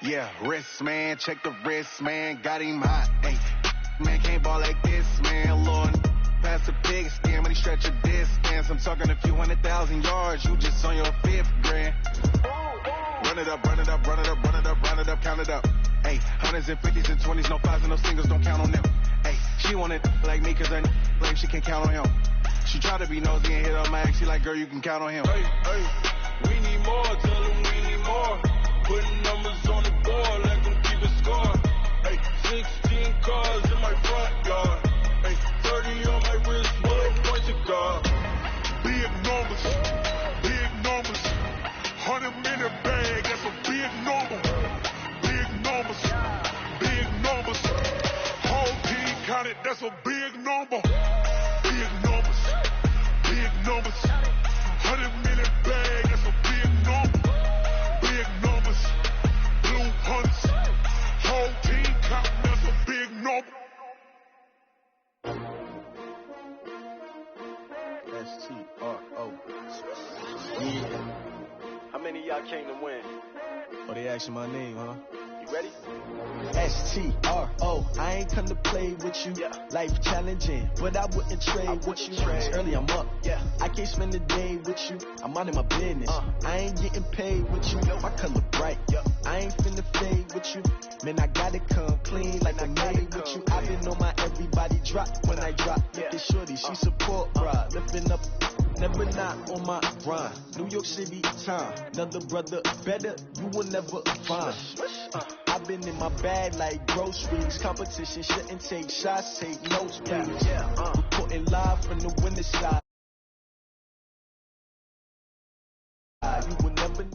Yeah, wrist, man, check the wrist, man, got him hot. Hey, man, can't ball like this, man. Lord, pass the pig skin when he stretch a distance. I'm talking a few 100,000 yards, you just on your 5th grand. Run it up, run it up, run it up, run it up, run it up, count it up. Hey, hundreds and 50s and 20s, no 5s and no singles, don't count on them. Hey, she want it like me cause her like she can't count on him. She try to be nosy and hit up my ex, she like, girl, you can count on him. Hey, hey, we need more, tell them we need more. Putting numbers on the board, let them keep it score. Hey, 16 cars in my front yard. Hey, 30 on my wrist, what a point to God. Big numbers, 100-minute bag, that's a big number. Big numbers, whole team counted, that's a big number. Big numbers, 100-minute bag, that's a big number. Big numbers, blue hunts, whole team counting, that's a big number. S-T-R-O. Yeah. How many of y'all came to win? Oh, they asking my name, huh? You ready? S-T-R-O. I ain't come to play with you. Yeah. Life challenging, but I wouldn't trade with you. It's early, I'm up. Yeah. I can't spend the day with you. I'm minding my business. I ain't getting paid with you. My color bright. Yeah. I ain't finna fade with you. Man, I gotta come clean like I made with you. I've been on my everybody drop when I drop. Look at shorty, she support, bruh. Lifting up. Never not on my grind. New York City time. Another brother better, you will never find. I've been in my bag like groceries. Competition shouldn't take shots, take notes, please. Reporting live from the winning side. You will never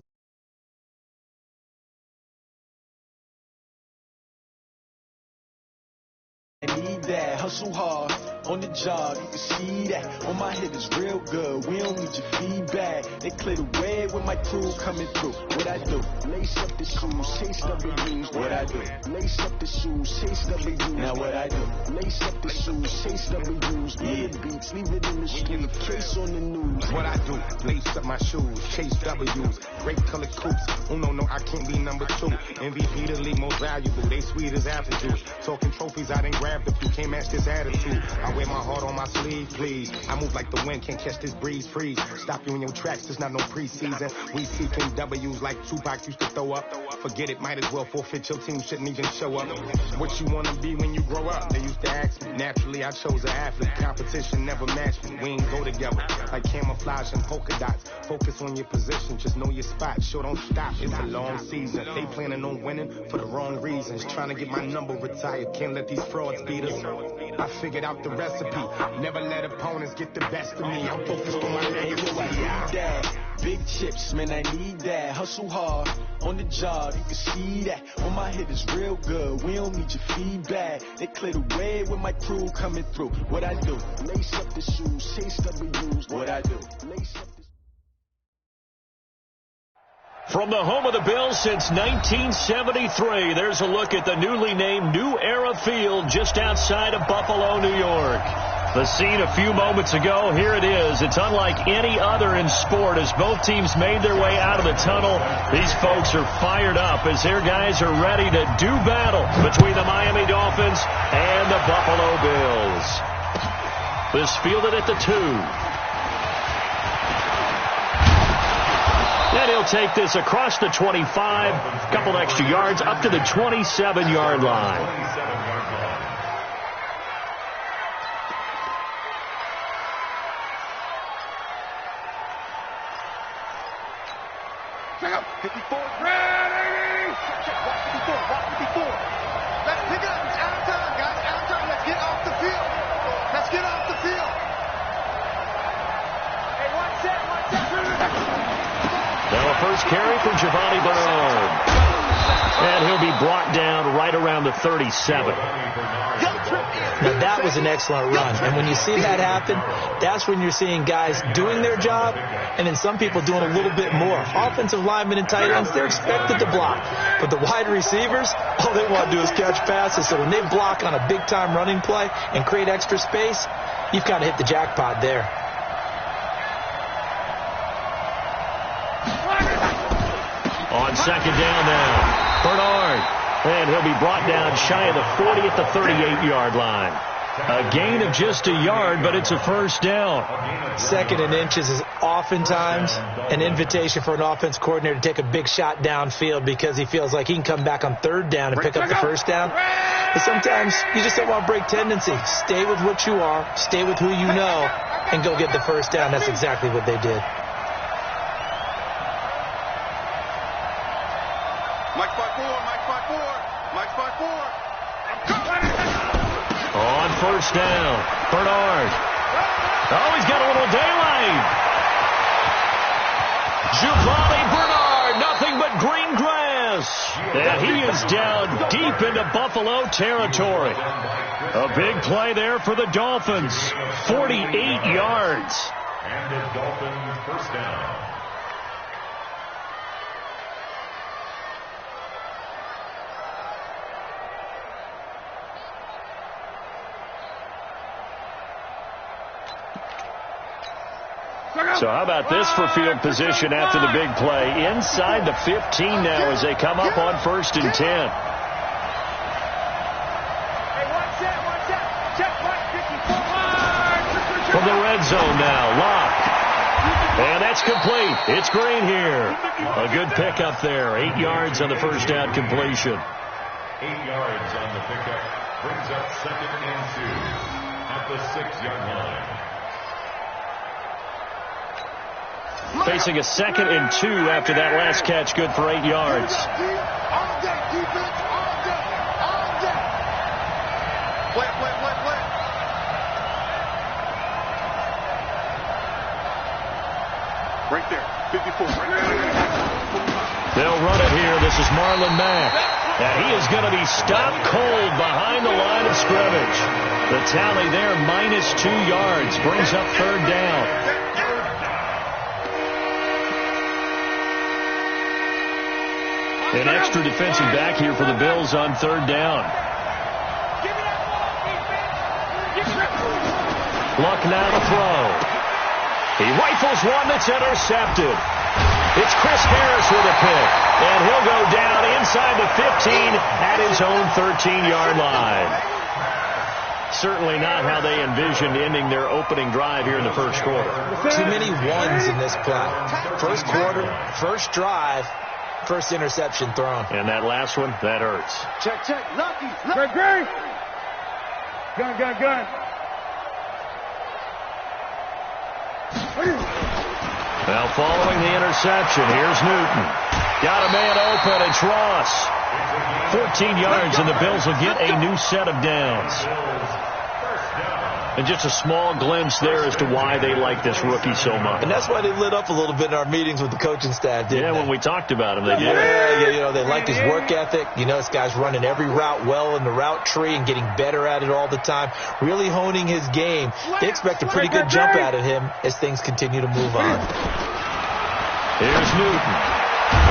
I need that, hustle hard, on the job, you can see that. On my head is real good, we don't need your feedback. They clear the way with my crew coming through. What I do? Lace up the shoes, chase W's. What I do? Lace up the shoes, chase W's. Now what I do? Lace up the shoes, chase W's. Yeah, beats, leave it in the street, case on the news. What I do? Lace up my shoes, chase W's. Great colored coops, no, I can't be number 2. MVP the league most valuable, they sweet as apple juice. Talking trophies, I done grabbed a few, can't match this attitude. I wear my heart on my sleeve, please. I move like the wind, can't catch this breeze, freeze. Stop you in your tracks, there's not no preseason. We seeking W's like Tupac used to throw up. Forget it, might as well forfeit, your team shouldn't even show up. What you wanna be when you grow up? They used to ask me. Naturally, I chose an athlete. Competition never matched me. We ain't go together like camouflage and polka dots. Focus on your position, just know your spot. Sure, don't stop, it's a long season. They planning on winning for the wrong reasons. Trying to get my number retired, can't let these frauds beat us. I figured out the recipe. Never let opponents get the best of me. I'm focused on my legacy. Big chips, man, I need that. Hustle hard, on the job, you can see that. On my head is real good, we don't need your feedback. They clear the way with my crew coming through. What I do? Lace up the shoes, chase W's. What I do? Lace up the From the home of the Bills since 1973, there's a look at the newly named New Era Field just outside of Buffalo, New York. The scene a few moments ago, here it is. It's unlike any other in sport as both teams made their way out of the tunnel. These folks are fired up as their guys are ready to do battle between the Miami Dolphins and the Buffalo Bills. This fielded at the 2. And he'll take this across the 25, a couple extra yards, up to the 27-yard line. Check out 54, ready! Watch 54. Let's pick it up, it's out of time, guys, out of time. Let's get off the field. Let's get off the field. Hey, one set. Now a first carry from Giovanni Bernard. And he'll be brought down right around the 37. Now that was an excellent run. And when you see that happen, that's when you're seeing guys doing their job and then some people doing a little bit more. Offensive linemen and tight ends, they're expected to block. But the wide receivers, all they want to do is catch passes. So when they block on a big-time running play and create extra space, you've kind of hit the jackpot there. On second down now. Bernard. And he'll be brought down shy of the 40 at the 38-yard line. A gain of just a yard, but it's a first down. 2nd and inches is oftentimes an invitation for an offense coordinator to take a big shot downfield because he feels like he can come back on 3rd down and pick up the first down. But sometimes you just don't want to break tendency. Stay with what you are, stay with who you know, and go get the first down. That's exactly what they did. Mike 5-4, Mike 5-4, Mike 5-4. On first down, Bernard. Oh, he's got a little daylight. Giovanni Bernard, nothing but green grass. And he is down deep into Buffalo territory. A big play there for the Dolphins. 48 yards. And the Dolphins first down. So how about this for field position after the big play? Inside the 15 now as they come up on 1st and 10. From the red zone now, Locke. And that's complete. It's Green here. A good pickup there. 8 yards on the first down completion. 8 yards on the pickup. Brings up 2nd and 2 at the 6-yard line. Facing a 2nd and 2 after that last catch, good for 8 yards. Right there, 54. Right there. They'll run it here. This is Marlon Mack. And he is going to be stopped cold behind the line of scrimmage. The tally there, -2 yards, brings up 3rd down. An extra defensive back here for the Bills on 3rd down. Luck now to throw. He rifles one that's intercepted. It's Chris Harris with a pick. And he'll go down inside the 15 at his own 13-yard line. Certainly not how they envisioned ending their opening drive here in the first quarter. Too many ones in this play. First quarter, first drive. First interception thrown. And that last one, that hurts. Check. Lucky. Great. Gun. Now following the interception, here's Newton. Got a man open, it's Ross. 14 yards, and the Bills will get a new set of downs. And just a small glimpse there as to why they like this rookie so much. And that's why they lit up a little bit in our meetings with the coaching staff, didn't they? When we talked about him, they did. Yeah, they liked his work ethic. You know, this guy's running every route well in the route tree and getting better at it all the time, really honing his game. They expect a pretty good jump out of him as things continue to move on. Here's Newton.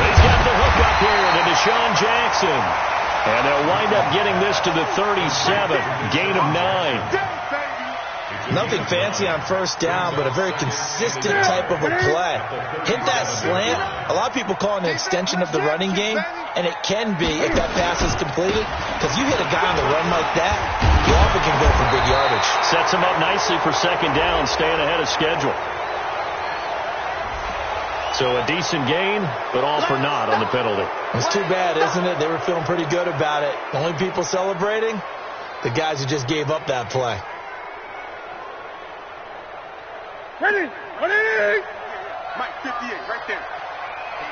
He's got the hook up here to Deshaun Jackson. And they'll wind up getting this to the 37, gain of 9. Nothing fancy on first down, but a very consistent type of a play. Hit that slant. A lot of people call it an extension of the running game, and it can be if that pass is completed, because you hit a guy on the run like that, you often can go for big yardage. Sets him up nicely for 2nd down, staying ahead of schedule. So a decent gain, but all for naught on the penalty. It's too bad, isn't it? They were feeling pretty good about it. The only people celebrating, the guys who just gave up that play. Ready. Mike 58, right there.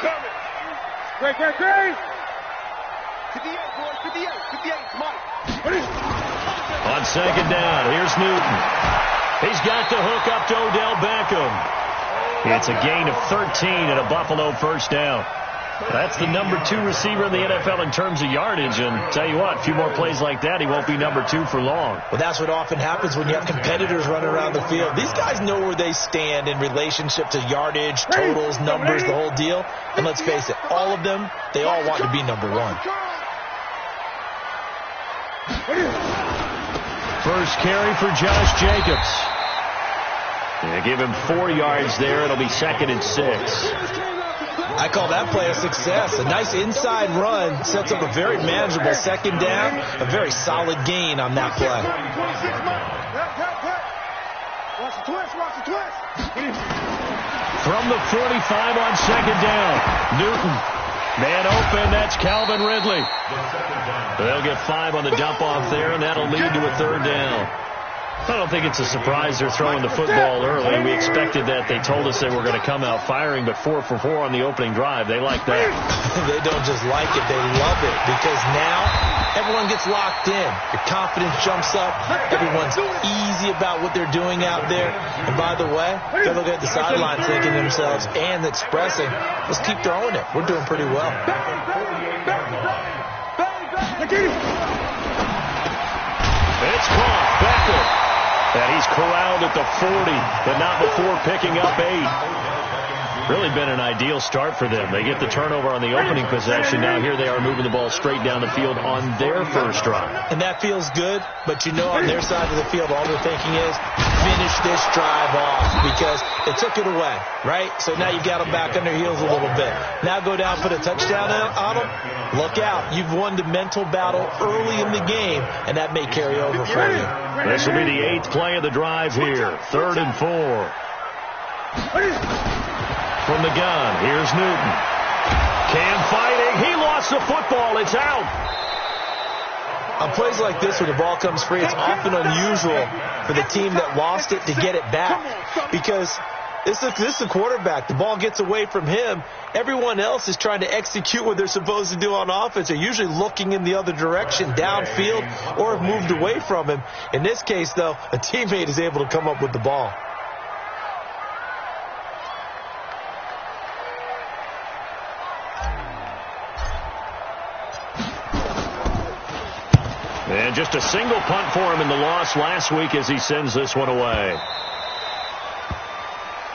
Coming. Great. 58, boy. 58, Mike. On 2nd down, here's Newton. He's got the hook up to Odell Beckham. It's a gain of 13 and a Buffalo first down. That's the number 2 receiver in the NFL in terms of yardage. And tell you what, a few more plays like that, he won't be number 2 for long. Well, that's what often happens when you have competitors running around the field. These guys know where they stand in relationship to yardage, totals, numbers, the whole deal. And let's face it, all of them, they all want to be number 1. First carry for Josh Jacobs. They give him 4 yards there. It'll be 2nd and 6. I call that play a success. A nice inside run sets up a very manageable second down, a very solid gain on that play. From the 45 on second down, Newton. Man open, that's Calvin Ridley. They'll get 5 on the dump-off there, and that'll lead to a third down. I don't think it's a surprise they're throwing the football early. We expected that. They told us they were going to come out firing, but 4 for 4 on the opening drive. They like that. They don't just like it, they love it, because now everyone gets locked in. Your confidence jumps up. Everyone's easy about what they're doing out there. And by the way, they're looking at the sideline thinking to themselves and expressing, let's keep throwing it. We're doing pretty well. It's caught. Beckett. And he's corralled at the 40, but not before picking up 8. Really been an ideal start for them. They get the turnover on the opening possession. Now here they are moving the ball straight down the field on their first drive. And that feels good, but you know on their side of the field all they're thinking is finish this drive off because they took it away, right? So now you got them back on their heels a little bit. Now go down, put a touchdown on them. Look out. You've won the mental battle early in the game, and that may carry over for you. This will be the 8th play of the drive here. 3rd and 4. From the gun, here's Newton. Cam fighting. He lost the football. It's out. On plays like this where the ball comes free, it's often unusual for the team that lost it to get it back because this is the quarterback. The ball gets away from him. Everyone else is trying to execute what they're supposed to do on offense. They're usually looking in the other direction, downfield, or have moved away from him. In this case, though, a teammate is able to come up with the ball. And just a single punt for him in the loss last week as he sends this one away.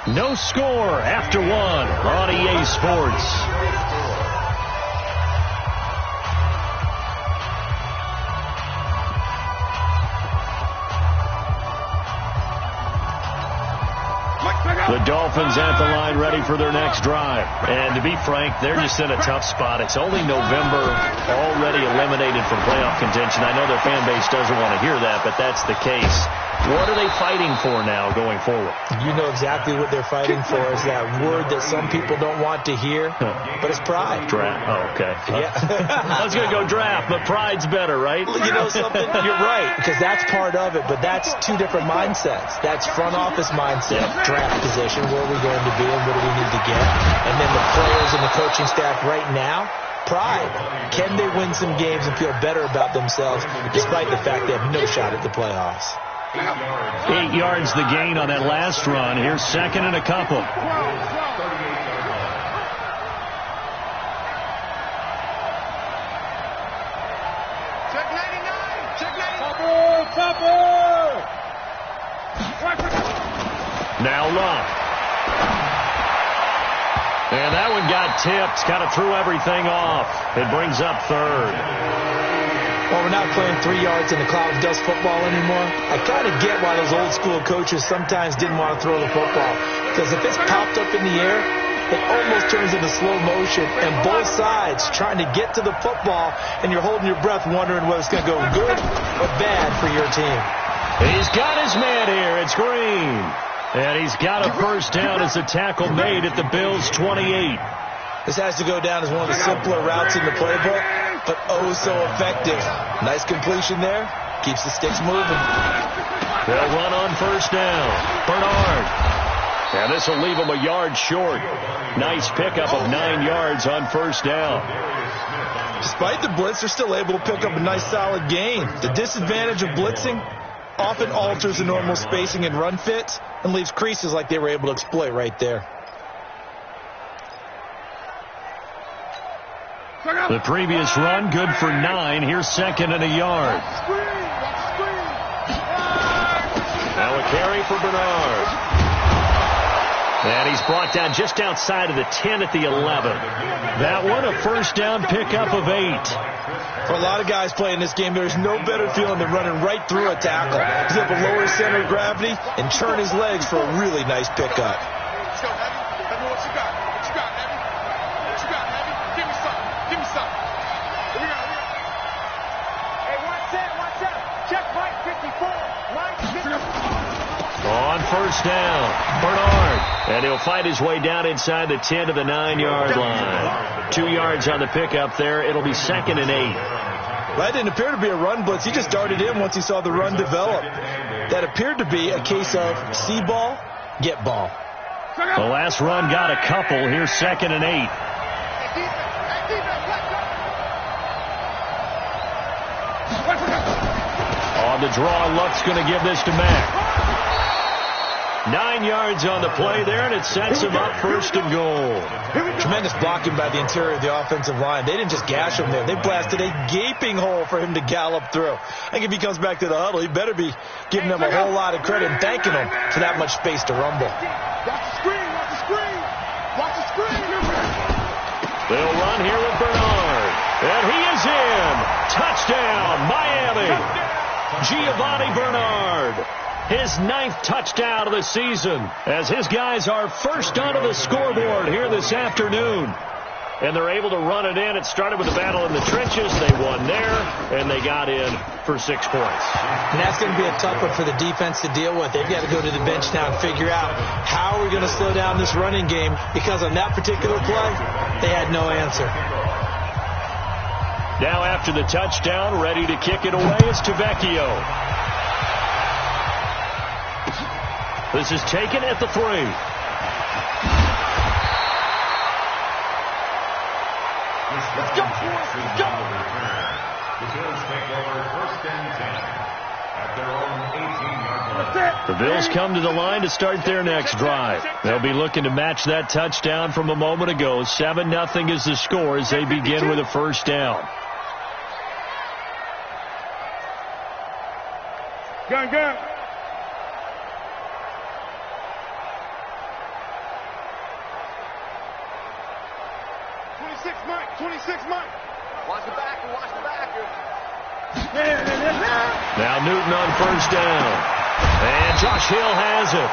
No score after 1 on EA Sports. The Dolphins at the line ready for their next drive. And to be frank, they're just in a tough spot. It's only November, already eliminated from playoff contention. I know their fan base doesn't want to hear that, but that's the case. What are they fighting for now going forward? You know exactly what they're fighting for is that word that some people don't want to hear, but it's pride. Draft. Oh, okay. Yeah. I was going to go draft, but pride's better, right? You know something? You're right, because that's part of it, but that's 2 different mindsets. That's front office mindset, draft position, where are we going to be and what do we need to get? And then the players and the coaching staff right now, pride. Can they win some games and feel better about themselves despite the fact they have no shot at the playoffs? 8 yards the gain on that last run. Here's 2nd and a couple. Check 99. Check 99. Now Love. And that one got tipped. Kind of threw everything off. It brings up 3rd. Well, we're not playing 3 yards in a cloud of dust football anymore. I kind of get why those old school coaches sometimes didn't want to throw the football. Because if it's popped up in the air, it almost turns into slow motion. And both sides trying to get to the football, and you're holding your breath wondering whether it's going to go good or bad for your team. He's got his man here. It's Green. And he's got a first down as a tackle made at the Bills' 28. This has to go down as one of the simpler routes in the playbook, but oh so effective. Nice completion there. Keeps the sticks moving. They'll run on first down. Bernard. And this will leave him a yard short. Nice pickup of 9 yards on first down. Despite the blitz, they're still able to pick up a nice solid gain. The disadvantage of blitzing often alters the normal spacing and run fits and leaves creases like they were able to exploit right there. The previous run, good for 9. Here's 2nd and a yard. Now a carry for Bernard. And he's brought down just outside of the 10 at the 11. That one, a first down pickup of 8. For a lot of guys playing this game, there's no better feeling than running right through a tackle. He's able to lower his center of gravity and turn his legs for a really nice pickup. first down. Bernard. And he'll fight his way down inside the 10 to the 9-yard line. 2 yards on the pickup there. It'll be 2nd and 8. That didn't appear to be a run blitz. He just darted in once he saw the run develop. That appeared to be a case of see ball, get ball. The last run got a couple. Here's 2nd and 8. On the draw, Luck's going to give this to Mack. 9 yards on the play there, and it sets him up 1st and goal. Tremendous blocking by the interior of the offensive line. They didn't just gash him there. They blasted a gaping hole for him to gallop through. I think if he comes back to the huddle, he better be giving them a whole lot of credit and thanking them for that much space to rumble. Watch the screen, watch the screen, watch the screen. They'll run here with Bernard. And he is in. Touchdown, Miami. Giovanni Bernard. His 9th touchdown of the season as his guys are first onto the scoreboard here this afternoon. And they're able to run it in. It started with a battle in the trenches. They won there, and they got in for 6 points. And that's going to be a tough one for the defense to deal with. They've got to go to the bench now and figure out how are we going to slow down this running game, because on that particular play, they had no answer. Now after the touchdown, ready to kick it away is Tavecchio. This is taken at the 3. Let's go. Let's go. The Bills take over 1st and 10 at their own 18-yard line. The Bills come to the line to start their next drive. They'll be looking to match that touchdown from a moment ago. 7-0 is the score as they begin with a 1st down. Gun, gun. Mike. 26 Mike. Watch the backer, watch the backer. Now Newton on 1st down. And Josh Hill has it.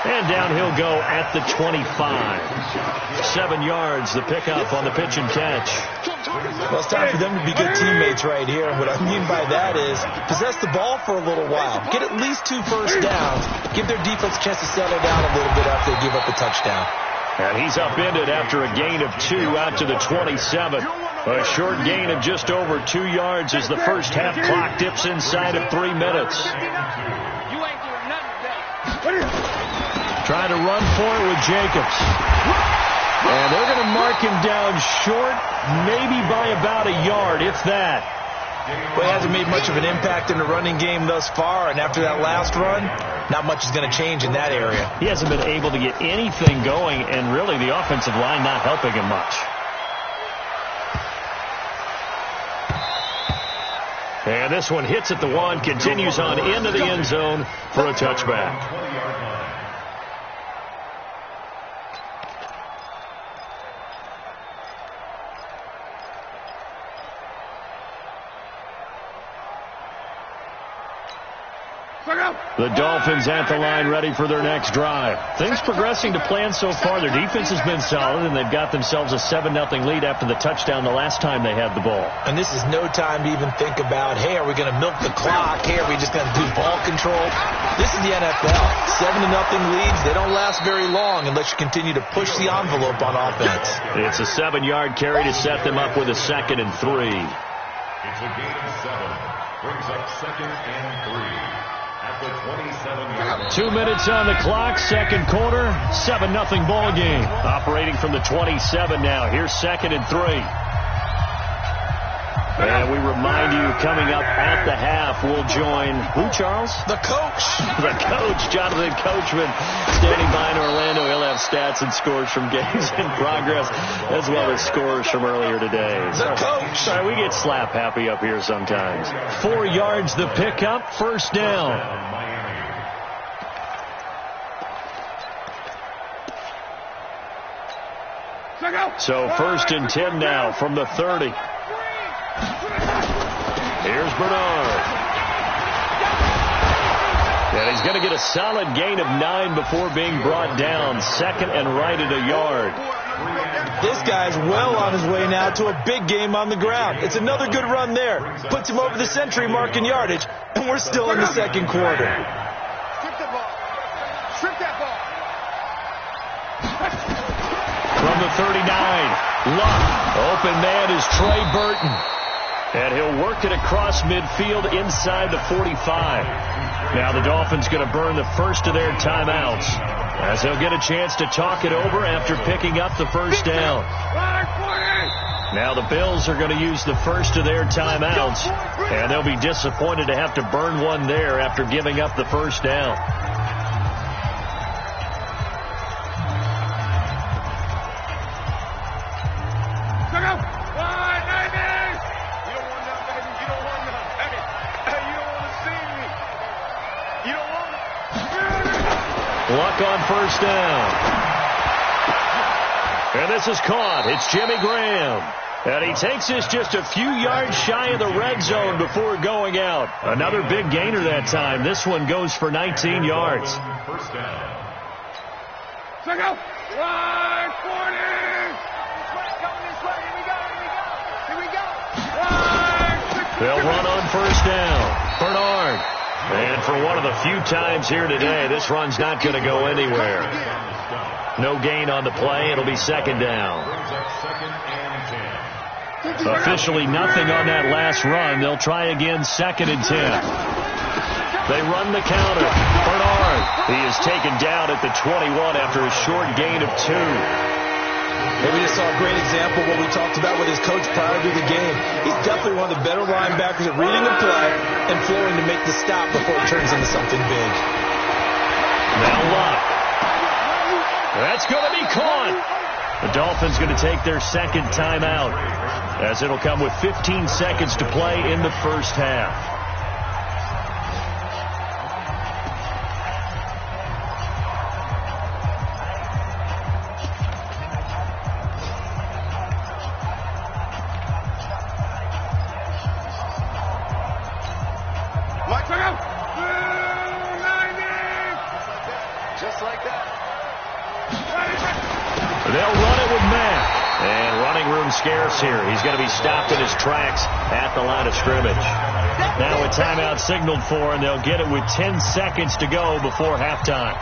And down he'll go at the 25. 7 yards, the pickup on the pitch and catch. Well, it's time for them to be good teammates right here. And what I mean by that is possess the ball for a little while. Get at least 2 first downs. Give their defense a chance to settle down a little bit after they give up the touchdown. And he's upended after a gain of 2 out to the 27. A short gain of just over 2 yards as the first half clock dips inside of 3 minutes. Trying to run for it with Jacobs. And they're going to mark him down short, maybe by about a yard, if that. Well, he hasn't made much of an impact in the running game thus far, and after that last run, not much is going to change in that area. He hasn't been able to get anything going, and really the offensive line not helping him much. And this one hits at the 1, continues on into the end zone for a touchback. The Dolphins at the line ready for their next drive. Things progressing to plan so far. Their defense has been solid, and they've got themselves a 7-0 lead after the touchdown the last time they had the ball. And this is no time to even think about, hey, are we going to milk the clock? Hey, are we just going to do ball control? This is the NFL. 7-0 leads. They don't last very long unless you continue to push the envelope on offense. It's a 7-yard carry to set them up with a 2nd and 3. It's a gain of 7. Brings up 2nd and 3. At the 27-yard 2 minutes on the clock, second quarter, 7-0 ball game. Operating from the 27 now. Here's 2nd and 3. And we remind you, coming up at the half, we'll join, who, Charles? The coach. The coach, Jonathan Coachman, standing by in Orlando. He'll have stats and scores from games in progress, as well as scores from earlier today. The coach. Sorry, we get slap happy up here sometimes. 4 yards the pickup, first down. So 1st and 10 now from the 30. Here's Bernard. And he's going to get a solid gain of 9 before being brought down. 2nd and right at a yard. This guy's well on his way now to a big game on the ground. It's another good run there. Puts him over the century mark in yardage, and we're still in the second quarter. Strip the ball. Strip that 39. Luck. Open man is Trey Burton. And he'll work it across midfield inside the 45. Now the Dolphins going to burn the first of their timeouts, as they'll get a chance to talk it over after picking up the first down. Now the Bills are going to use the first of their timeouts, and they'll be disappointed to have to burn one there after giving up the first down. Luck on first down. And this is caught. It's Jimmy Graham. And he takes this just a few yards shy of the red zone before going out. Another big gainer that time. This one goes for 19 yards. First down. Check out. 140. Coming this way. Here we go. They'll run on first down. Bernard. And for one of the few times here today, this run's not going to go anywhere. No gain on the play. It'll be second down. Officially nothing on that last run. They'll try again, second and 10. They run the counter. Bernard. He is taken down at the 21 after a short gain of 2. And we just saw a great example of what we talked about with his coach prior to the game. He's definitely one of the better linebackers at reading the play and flowing to make the stop before it turns into something big. Now Luck. That's going to be caught. The Dolphins going to take their second timeout, as it'll come with 15 seconds to play in the first half. Scarce here. He's going to be stopped in his tracks at the line of scrimmage. Now a timeout signaled for, and they'll get it with 10 seconds to go before halftime.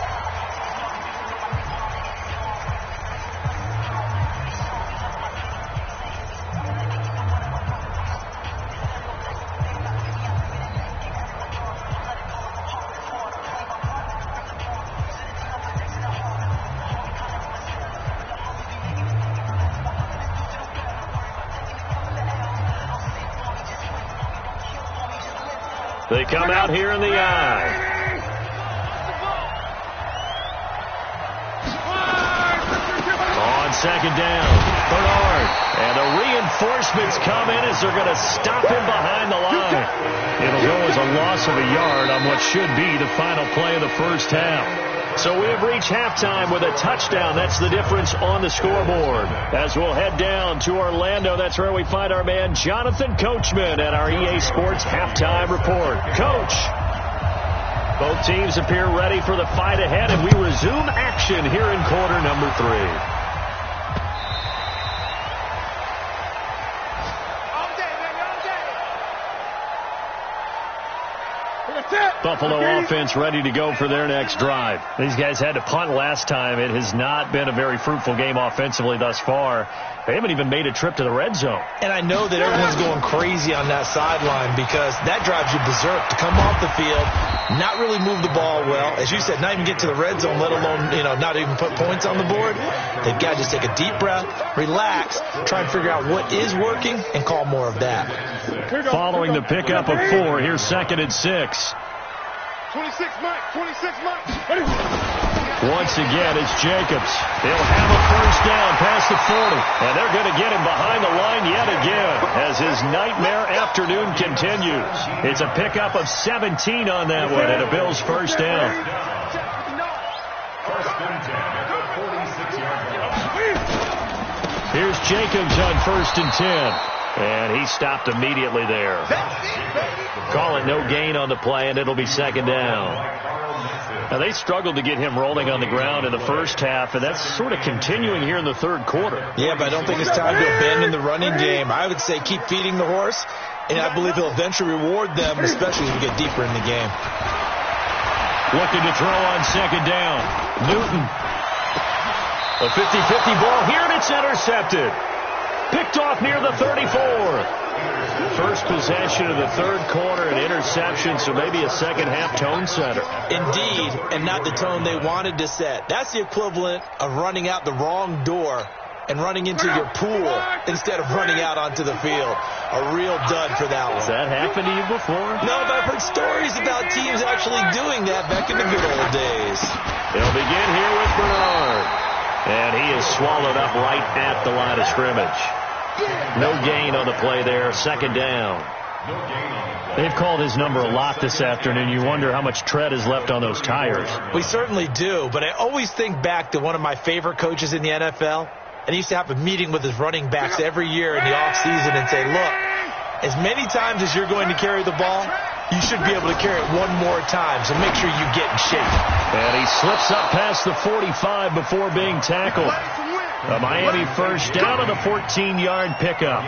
They come out here in the eye. On second down, Bernard. And the reinforcements come in as they're going to stop him behind the line. It'll go as a loss of a yard on what should be the final play of the first half. So we have reached halftime with a touchdown. That's the difference on the scoreboard. As we'll head down to Orlando, that's where we find our man Jonathan Coachman at our EA Sports Halftime Report. Coach, both teams appear ready for the fight ahead, and we resume action here in quarter number 3. Buffalo offense ready to go for their next drive. These guys had to punt last time. It has not been a very fruitful game offensively thus far. They haven't even made a trip to the red zone. And I know that everyone's going crazy on that sideline because that drives you berserk to come off the field, not really move the ball well. As you said, not even get to the red zone, let alone, not even put points on the board. They've got to just take a deep breath, relax, try and figure out what is working, and call more of that. Following the pickup of 4, here's second and 6. 26 Mike. Once again, it's Jacobs. He'll have a first down past the 40. And they're going to get him behind the line yet again as his nightmare afternoon continues. It's a pickup of 17 on that one and a Bills first down. Here's Jacobs on first and 10. And he stopped immediately there. Call it no gain on the play, and it'll be second down. Now, they struggled to get him rolling on the ground in the first half, and that's sort of continuing here in the third quarter. Yeah, but I don't think it's time to abandon the running game. I would say keep feeding the horse, and I believe he'll eventually reward them, especially as we get deeper in the game. Looking to throw on second down. Newton. A 50-50 ball here, and it's intercepted. Picked off near the 34. First possession of the third quarter, an interception, so maybe a second-half tone setter. Indeed, and not the tone they wanted to set. That's the equivalent of running out the wrong door and running into your pool instead of running out onto the field. A real dud for that one. Has that happened to you before? No, but I've heard stories about teams actually doing that back in the good old days. They'll begin here with Bernard. And he is swallowed up right at the line of scrimmage. No gain on the play there. Second down. They've called his number a lot this afternoon. You wonder how much tread is left on those tires. We certainly do, but I always think back to one of my favorite coaches in the NFL. And he used to have a meeting with his running backs every year in the offseason and say, look, as many times as you're going to carry the ball, you should be able to carry it one more time, so make sure you get in shape. And he slips up past the 45 before being tackled. A Miami first down on the 14-yard pickup.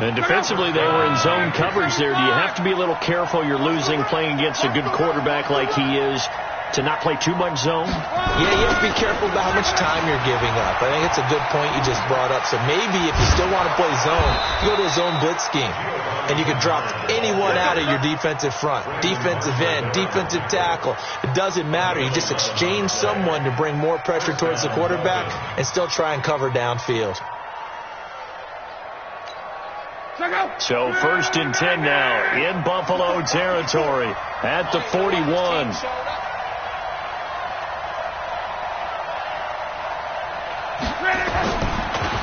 And defensively, they were in zone coverage there. Do you have to be a little careful? You're losing playing against a good quarterback like he is to not play too much zone? Yeah, you have to be careful about how much time you're giving up. I think it's a good point you just brought up. So maybe if you still want to play zone, you go to a zone blitz scheme. And you can drop anyone out of your defensive front. Defensive end, defensive tackle. It doesn't matter. You just exchange someone to bring more pressure towards the quarterback and still try and cover downfield. So first and 10 now in Buffalo territory at the 41.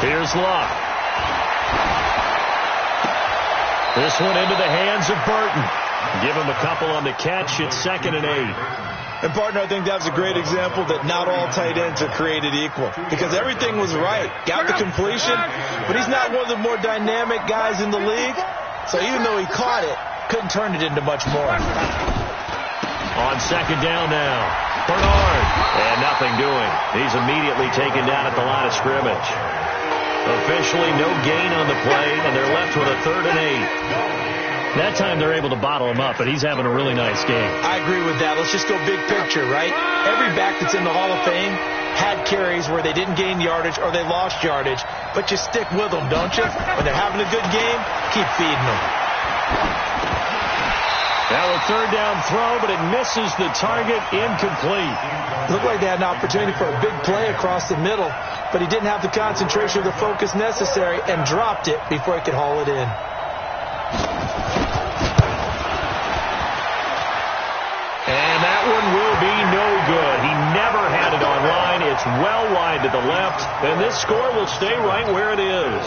Here's Luck. This one into the hands of Burton. Give him a couple on the catch. It's 2nd and 8. And, partner, I think that was a great example that not all tight ends are created equal. Because everything was right. Got the completion, but he's not one of the more dynamic guys in the league. So even though he caught it, couldn't turn it into much more. On second down now, Bernard. And nothing doing. He's immediately taken down at the line of scrimmage. Officially no gain on the play, and they're left with a 3rd and 8. That time they're able to bottle him up, but he's having a really nice game. I agree with that. Let's just go big picture, right? Every back that's in the Hall of Fame had carries where they didn't gain yardage or they lost yardage, but you stick with them, don't you? When they're having a good game, keep feeding them. Now a 3rd down throw, but it misses the target, incomplete. Looked like they had an opportunity for a big play across the middle, but he didn't have the concentration or the focus necessary and dropped it before he could haul it in. And that one will be no good. He never had it on line. It's well wide to the left, and this score will stay right where it is.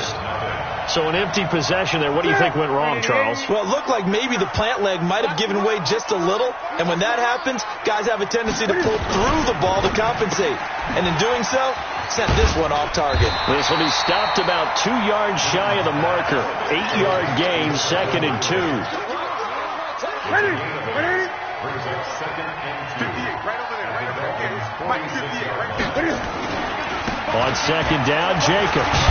So an empty possession there. What do you think went wrong, Charles? Well, it looked like maybe the plant leg might have given way just a little, and when that happens, guys have a tendency to pull through the ball to compensate. And in doing so, sent this one off target. This will be stopped about 2 yards shy of the marker. 8-yard gain, 2nd and 2. Ready. Brings up 2nd and 58. Right over there. Mike 58. Right there. On second down, Jacobs.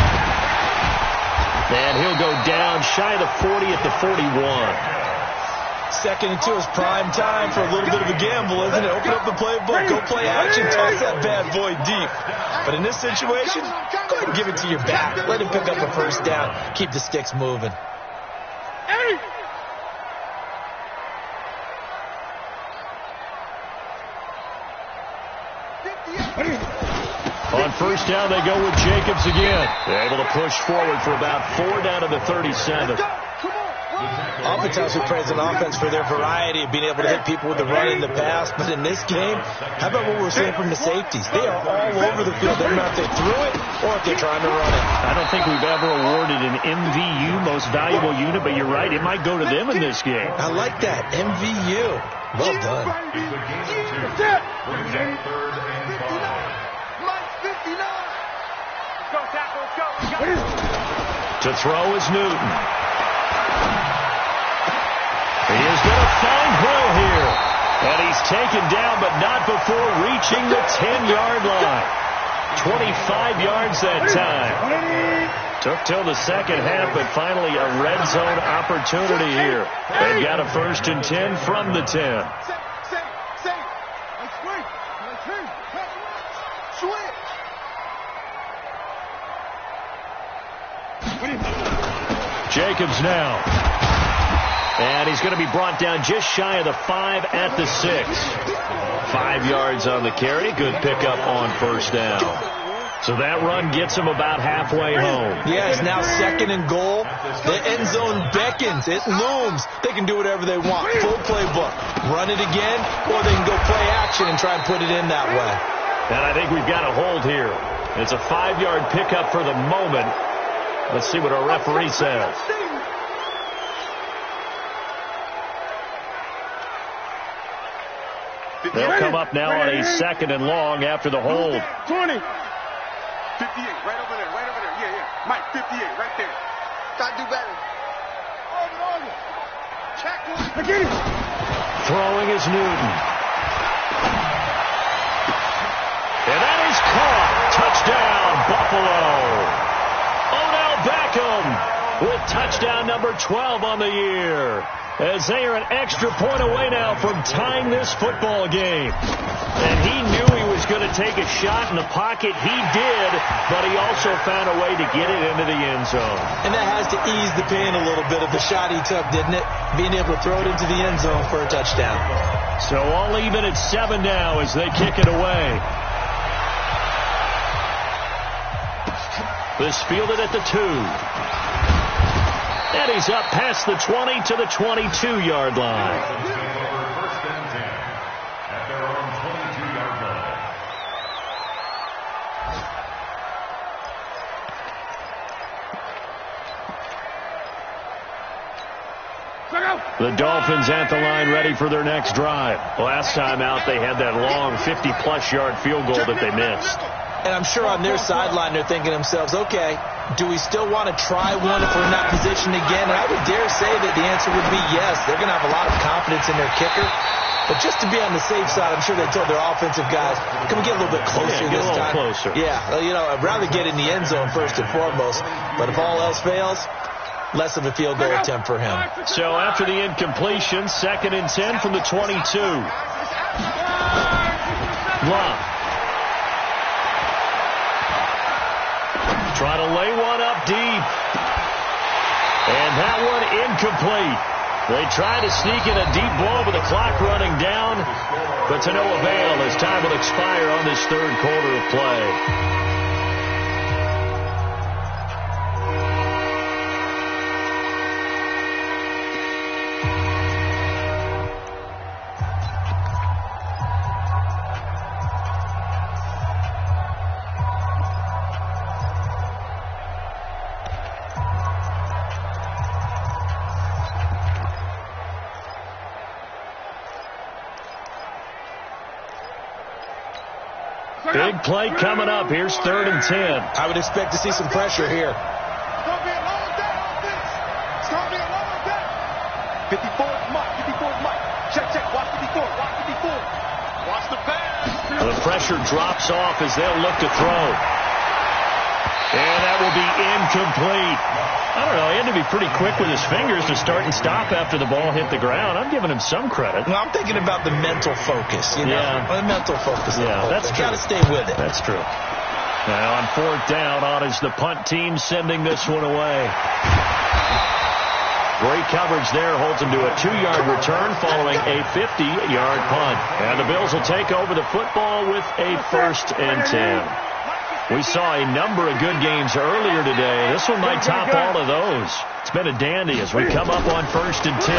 And he'll go down shy of the 40 at the 41. 2nd and 2 is prime time for a little bit of a gamble, isn't it? Open up the playbook, go play action, toss that bad boy deep. But in this situation, go ahead and give it to your back. Let him pick up a first down. Keep the sticks moving. On first down, they go with Jacobs again. They're able to push forward for about 4 down to the 37. Oftentimes we praise an offense for their variety of being able to hit people with the run in the pass. But in this game, how about what we're seeing from the safeties? They are all over the field. They don't know if they threw it or if they're trying to run it. I don't think we've ever awarded an MVU, most valuable unit, but you're right, it might go to them in this game. I like that. MVU. Well done. To throw is Newton. He is going to find Hill here. And he's taken down, but not before reaching the 10-yard line. 25 yards that time. Took till the second half, but finally a red zone opportunity here. They've got a 1st and 10 from the 10. Jacobs now. And he's going to be brought down just shy of the 5 at the 6. 5 yards on the carry. Good pickup on first down. So that run gets him about halfway home. Yes, now 2nd and goal. The end zone beckons. It looms. They can do whatever they want. Full playbook. Run it again, or they can go play action and try and put it in that way. And I think we've got a hold here. It's a 5-yard pickup for the moment. Let's see what our referee says. They'll come up now on a 2nd and long after the hold. 20. 58, right over there, right over there. Yeah, yeah. Mike, 58, right there. Gotta do better. Over. Check one. Again. Throwing is Newton. And that is caught. Touchdown, Buffalo. Odell Beckham with touchdown number 12 on the year. As they are an extra point away now from tying this football game. And he knew he was going to take a shot in the pocket. He did, but he also found a way to get it into the end zone. And that has to ease the pain a little bit of the shot he took, didn't it? Being able to throw it into the end zone for a touchdown. So all even at 7 now as they kick it away. This fielded at the 2. And he's up past the 20 to the 22-yard line. First and 10 at their own 22-yard line. The Dolphins at the line ready for their next drive. Last time out, they had that long 50-plus yard field goal that they missed. And I'm sure on their sideline they're thinking to themselves, okay, do we still want to try one if we're in that position again? And I would dare say that the answer would be yes. They're going to have a lot of confidence in their kicker. But just to be on the safe side, I'm sure they told their offensive guys, can we get a little bit closer this time? Closer. Yeah, well, you know, I'd rather get in the end zone first and foremost. But if all else fails, less of a field goal attempt for him. So after the incompletion, 2nd and 10 from the 22. Blunt. Try to lay one up deep. And that one incomplete. They try to sneak in a deep blow with the clock running down, but to no avail as time will expire on this 3rd quarter of play. Big play coming up. Here's 3rd and 10. I would expect to see some pressure here. It's going to be a long day on this. It's going to be a long day. 54's Mike. 54's Mike. Check. Watch 54. Watch 54. Watch the pass. The pressure drops off as they'll look to throw. And that will be incomplete. I don't know. He had to be pretty quick with his fingers to start and stop after the ball hit the ground. I'm giving him some credit. Well, I'm thinking about the mental focus, you know? Yeah. The mental focus. Yeah, that's true. Got to stay with it. That's true. Now on 4th down, on is the punt team sending this one away. Great coverage there. Holds him to a 2-yard return following a 50-yard punt. And the Bills will take over the football with a 1st and 10. We saw a number of good games earlier today. This one might top all of those. It's been a dandy as we come up on 1st and 10.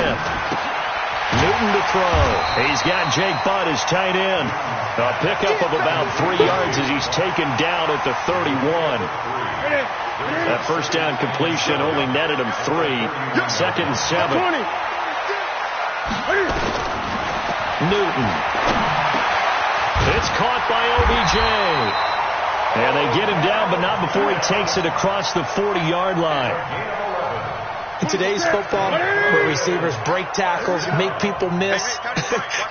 Newton to throw. He's got Jake Butt as tight end. A pickup of about 3 yards as he's taken down at the 31. That first down completion only netted him 3. 2nd and 7. Newton. It's caught by OBJ. And they get him down, but not before he takes it across the 40-yard line. In today's football, where receivers break tackles, make people miss,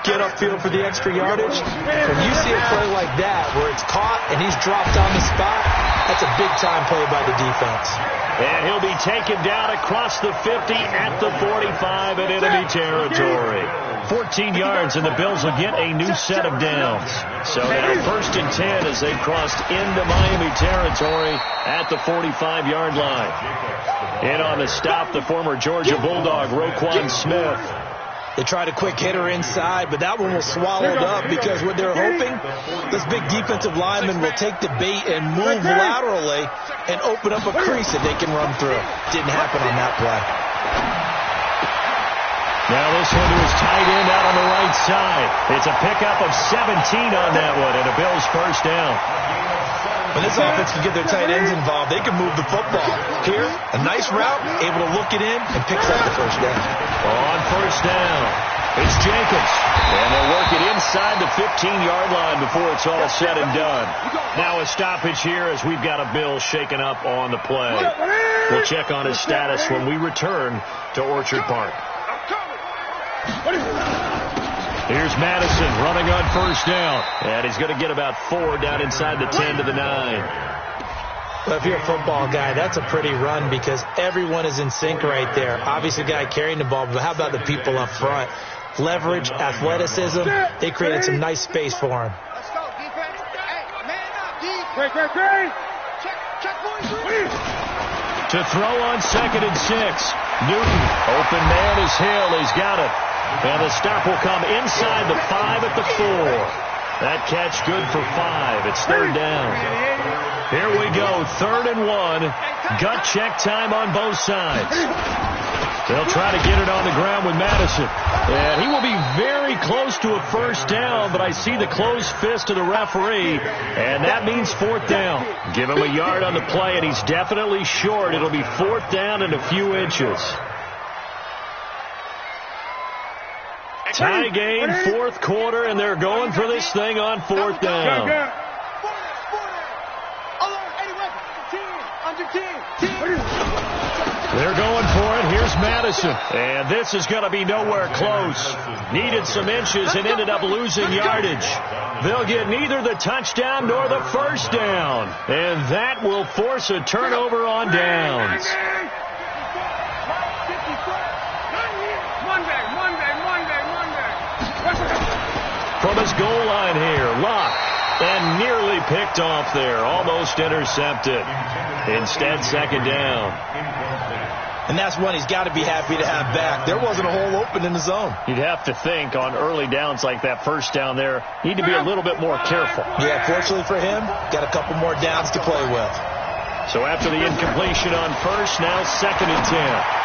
get upfield for the extra yardage, when you see a play like that where it's caught and he's dropped on the spot, that's a big-time play by the defense. And he'll be taken down across the 50 at the 45 in enemy territory. 14 yards, and the Bills will get a new set of downs. So now 1st and 10 as they've crossed into Miami territory at the 45-yard line. In on the stop, the former Georgia Bulldog, Roquan Smith. They tried a quick hitter inside, but that one was swallowed up because what they're hoping, this big defensive lineman will take the bait and move laterally and open up a crease that they can run through. Didn't happen on that play. Now this one to his tight end out on the right side. It's a pickup of 17 on that one and a Bills first down. When this offense can get their tight ends involved, they can move the football. Here, a nice route, able to look it in, and picks up the first down. On first down, it's Jacobs. And they'll work it inside the 15-yard line before it's all said and done. Now a stoppage here as we've got a Bill shaken up on the play. We'll check on his status when we return to Orchard Park. Here's Madison running on first down. And he's going to get about 4 down inside the 10 to the 9. Well, if you're a football guy, that's a pretty run because everyone is in sync right there. Obviously, the guy carrying the ball, but how about the people up front? Leverage, athleticism, they created some nice space for him. Let's go, defense. Hey, man up, defense. To throw on 2nd and 6. Newton, open man is Hill. He's got it. And the stop will come inside the 5 at the 4. That catch good for 5. It's 3rd down. Here we go, 3rd and 1. Gut check time on both sides. They'll try to get it on the ground with Madison. And he will be very close to a first down, but I see the closed fist of the referee, and that means 4th down. Give him a yard on the play, and he's definitely short. It'll be 4th down and a few inches. Tie game, 4th quarter, and they're going for this thing on 4th down. They're going for it. Here's Madison. And this is going to be nowhere close. Needed some inches and ended up losing yardage. They'll get neither the touchdown nor the first down. And that will force a turnover on downs. From his goal line here, Locke, and nearly picked off there, almost intercepted. Instead, 2nd down. And that's one he's got to be happy to have back. There wasn't a hole open in the zone. You'd have to think on early downs like that first down there, need to be a little bit more careful. Yeah, fortunately for him, got a couple more downs to play with. So after the incompletion on first, now 2nd and 10.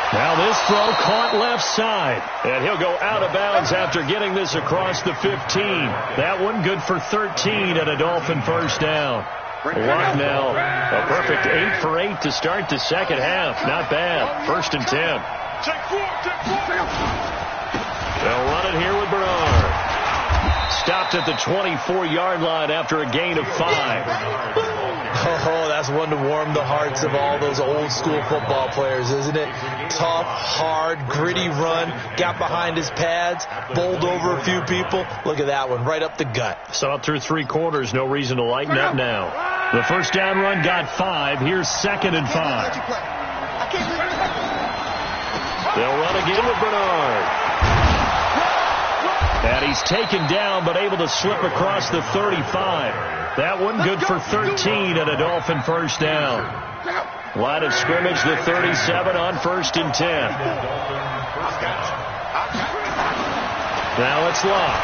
Now this throw caught left side, and he'll go out of bounds after getting this across the 15. That one good for 13 and a Dolphin first down. Luck now, a perfect 8 for 8 to start the second half. Not bad. 1st and 10. They'll run it here with Bernard. Stopped at the 24-yard line after a gain of 5. Oh, that's one to warm the hearts of all those old school football players, isn't it? Tough, hard, gritty run, got behind his pads, bowled over a few people. Look at that one, right up the gut. Saw through 3 quarters, no reason to lighten up now. The first down run got 5. Here's 2nd and 5. They'll run again with Bernard. And he's taken down, but able to slip across the 35. That one good for 13 and a Dolphin first down. Line of scrimmage, the 37 on 1st and 10. Now it's Locke.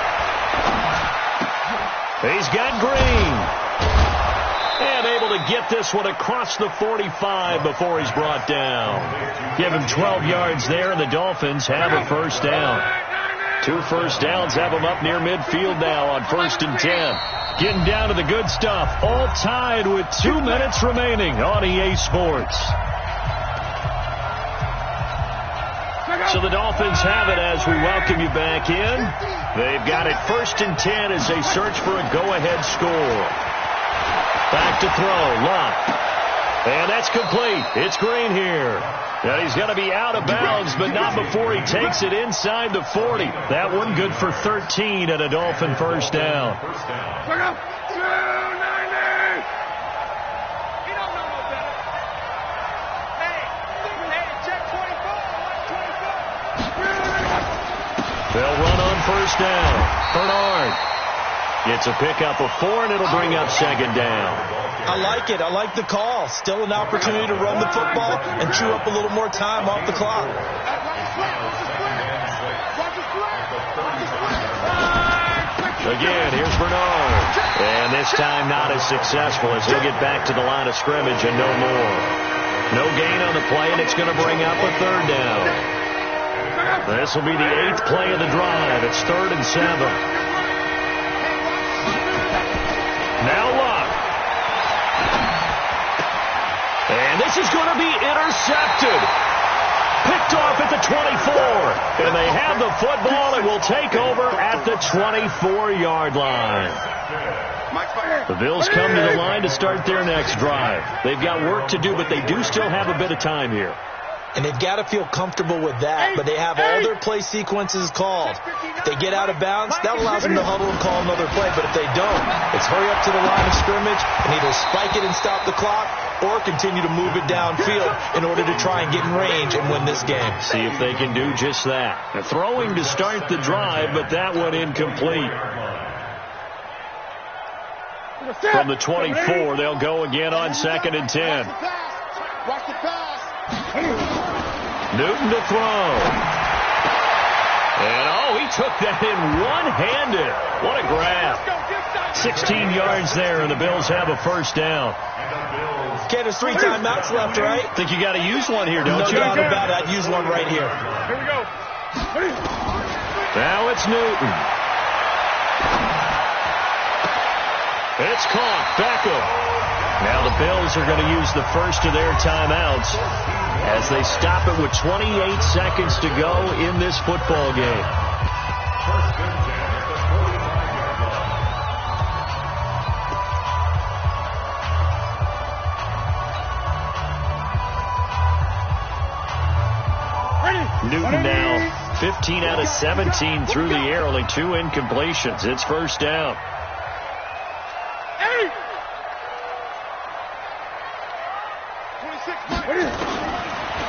He's got Green. And able to get this one across the 45 before he's brought down. Give him 12 yards there, and the Dolphins have a first down. 2 first downs have them up near midfield now on 1st and 10. Getting down to the good stuff. All tied with 2 minutes remaining on EA Sports. So the Dolphins have it as we welcome you back in. They've got it 1st and 10 as they search for a go-ahead score. Back to throw. Locke. And that's complete. It's Green here. And he's going to be out of bounds, but not before he takes it inside the 40. That one good for 13 and a Dolphin first down. first down. Bernard gets a pickup of 4, and it'll bring up second down. I like it. I like the call. Still an opportunity to run the football and chew up a little more time off the clock. Again, here's Bernard. And this time not as successful as he'll get back to the line of scrimmage and no more. No gain on the play, and it's going to bring up a third down. This will be the 8th play of the drive. It's 3rd and 7. Now Luck. And this is going to be intercepted. Picked off at the 24. And they have the football and will take over at the 24-yard line. The Bills come to the line to start their next drive. They've got work to do, but they do still have a bit of time here. And they've got to feel comfortable with that, but they have all their play sequences called. If they get out of bounds, that allows them to huddle and call another play, but if they don't, it's hurry up to the line of scrimmage and either spike it and stop the clock or continue to move it downfield in order to try and get in range and win this game. See if they can do just that. They're throwing to start the drive, but that one incomplete. From the 24, they'll go again on 2nd and 10. Watch the pass. Newton to throw. And, he took that in one-handed. What a grab. 16 yards there, and the Bills have a first down. Okay, there's 3 timeouts left, right? Think you got to use one here, don't you? No doubt about it. I'd use one right here. Here we go. Now it's Newton. It's caught. Beckham. Now the Bills are going to use the first of their timeouts as they stop it with 28 seconds to go in this football game. Newton now 15 out of 17 through the air, only 2 incompletions. It's first down.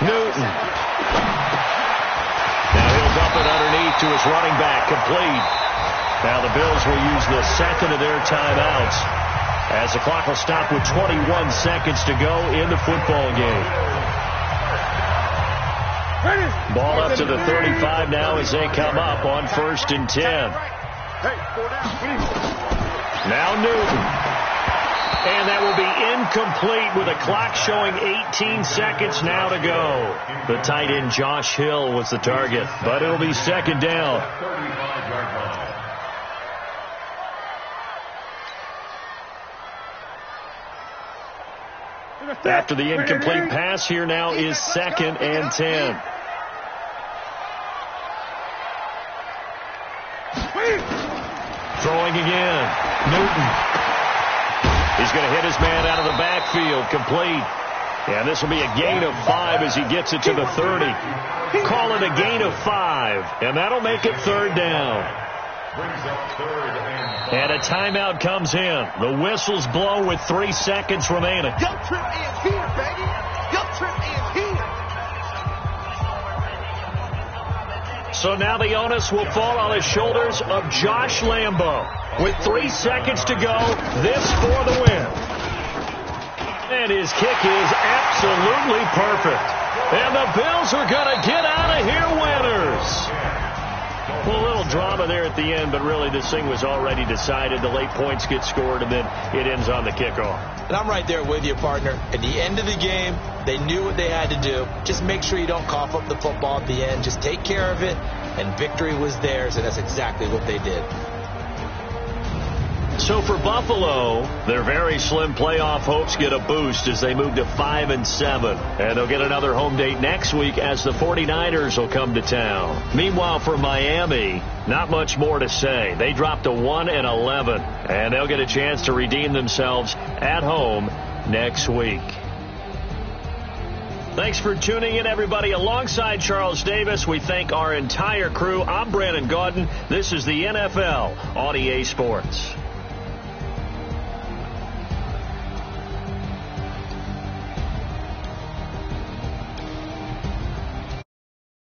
Newton. Now he'll dump it underneath to his running back, complete. Now the Bills will use the second of their timeouts as the clock will stop with 21 seconds to go in the football game. Ball up to the 35 now as they come up on 1st and 10. Now Newton. And that will be incomplete with a clock showing 18 seconds now to go. The tight end Josh Hill was the target, but it'll be second down. After the incomplete pass, here now is 2nd and 10. Throwing again. Newton. He's going to hit his man out of the backfield, complete. And this will be a gain of 5 as he gets it to the 30. Call it a gain of 5, and that'll make it 3rd down. And a timeout comes in. The whistles blow with 3 seconds remaining. Your trip is here, baby. Your trip is here. So now the onus will fall on the shoulders of Josh Lambo. With 3 seconds to go, this for the win. And his kick is absolutely perfect. And the Bills are going to get out of here winners. Well, a little drama there at the end, but really this thing was already decided. The late points get scored, and then it ends on the kickoff. And I'm right there with you, partner. At the end of the game, they knew what they had to do. Just make sure you don't cough up the football at the end. Just take care of it, and victory was theirs, and that's exactly what they did. So for Buffalo, their very slim playoff hopes get a boost as they move to 5-7. And they'll get another home date next week as the 49ers will come to town. Meanwhile, for Miami, not much more to say. They dropped to 1-11, and they'll get a chance to redeem themselves at home next week. Thanks for tuning in, everybody. Alongside Charles Davis, we thank our entire crew. I'm Brandon Gaudin. This is the NFL on EA Sports.